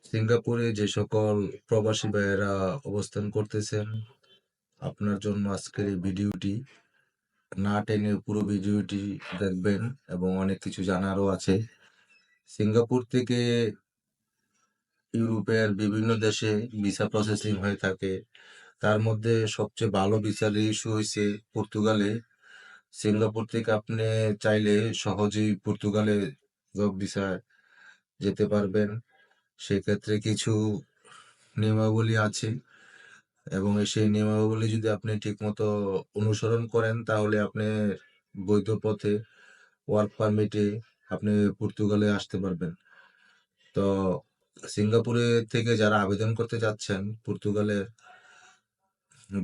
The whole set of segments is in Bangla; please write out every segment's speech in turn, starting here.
সিঙ্গাপুরে যে সকল প্রবাসী ভাইয়েরা অবস্থান করতেছেন, আপনার জন্য আজকের এই ভিডিওটি। না টেনে পুরো ভিডিওটি দেখবেন এবং অনেক কিছু জানারও আছে। সিঙ্গাপুর থেকে ইউরোপের বিভিন্ন দেশে ভিসা প্রসেসিং হয়ে থাকে। তার মধ্যে সবচেয়ে ভালো ভিসার ইস্যু হয়েছে পর্তুগালে। সিঙ্গাপুর থেকে আপনি চাইলে সহজেই পর্তুগালে জব ভিসায় যেতে পারবেন। সেক্ষেত্রে কিছু নিয়মাবলী আছে এবং সেই নিয়মাবলী যদি আপনি ঠিকমতো অনুসরণ করেন তাহলে আপনি বৈধ পথে ওয়ার্ক পারমিটে আপনি পর্তুগালে আসতে পারবেন। তো সিঙ্গাপুরে থেকে যারা আবেদন করতে যাচ্ছেন পর্তুগালের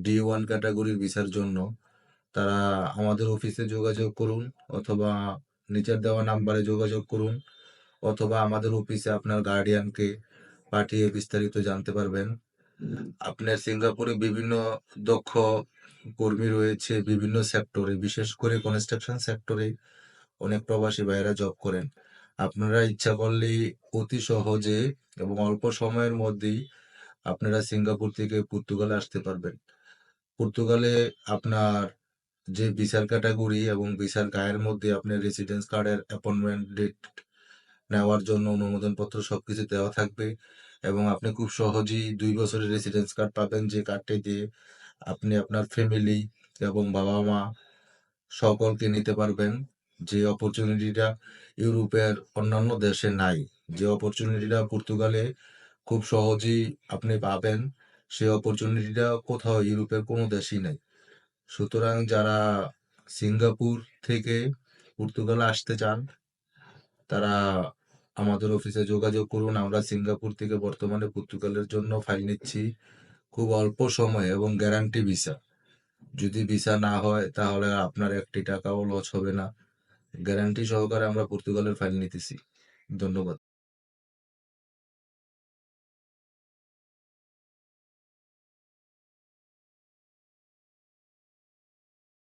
D1 ক্যাটাগরির ভিসার জন্য, তারা আমাদের অফিসে যোগাযোগ করুন, অথবা নিচের দেওয়া নাম্বারে যোগাযোগ করুন, অথবা আমাদের অফিসে আপনার গার্ডিয়ানকে পাঠিয়ে বিস্তারিত জানতে পারবেন। আপনার সিঙ্গাপুরে বিভিন্ন দক্ষ কর্মী রয়েছে বিভিন্ন সেক্টরে, বিশেষ করে কনস্ট্রাকশন সেক্টরে অনেক প্রবাসী ভাইয়েরা জব করেন। আপনারা ইচ্ছা করলেই অতি সহজে এবং অল্প সময়ের মধ্যেই আপনারা সিঙ্গাপুর থেকে পর্তুগালে আসতে পারবেন। পর্তুগালে আপনার যে ভিসার ক্যাটাগরি এবং ভিসার গায়ের মধ্যে আপনার রেসিডেন্স কার্ডের অ্যাপয়েন্টমেন্ট ডেট নেওয়ার জন্য অনুমোদনপত্র সবকিছু দেওয়া থাকবে এবং আপনি খুব সহজেই 2 বছরের রেসিডেন্স কার্ড পাবেন, যে কার্ডটি দিয়ে আপনি আপনার ফ্যামিলি এবং বাবা মা সকলকে নিতে পারবেন। যে অপরচুনিটিটা ইউরোপের অন্যান্য দেশে নাই, যে অপরচুনিটিটা পর্তুগালে খুব সহজেই আপনি পাবেন, সেই অপরচুনিটিটা কোথাও ইউরোপের কোনো দেশেই নাই। সুতরাং যারা সিঙ্গাপুর থেকে পর্তুগালে আসতে চান তারা আমাদের অফিসে যোগাযোগ করুন। আমরা সিঙ্গাপুর থেকে বর্তমানে পর্তুগালের জন্য ফাইল নিচ্ছি খুব অল্প সময়ে এবং গ্যারান্টি ভিসা। যদি ভিসা না হয় তাহলে আপনার একটি টাকাও লস হবে না। গ্যারান্টি সহকারে আমরা পর্তুগালের ফাইল নিতেছি। ধন্যবাদ।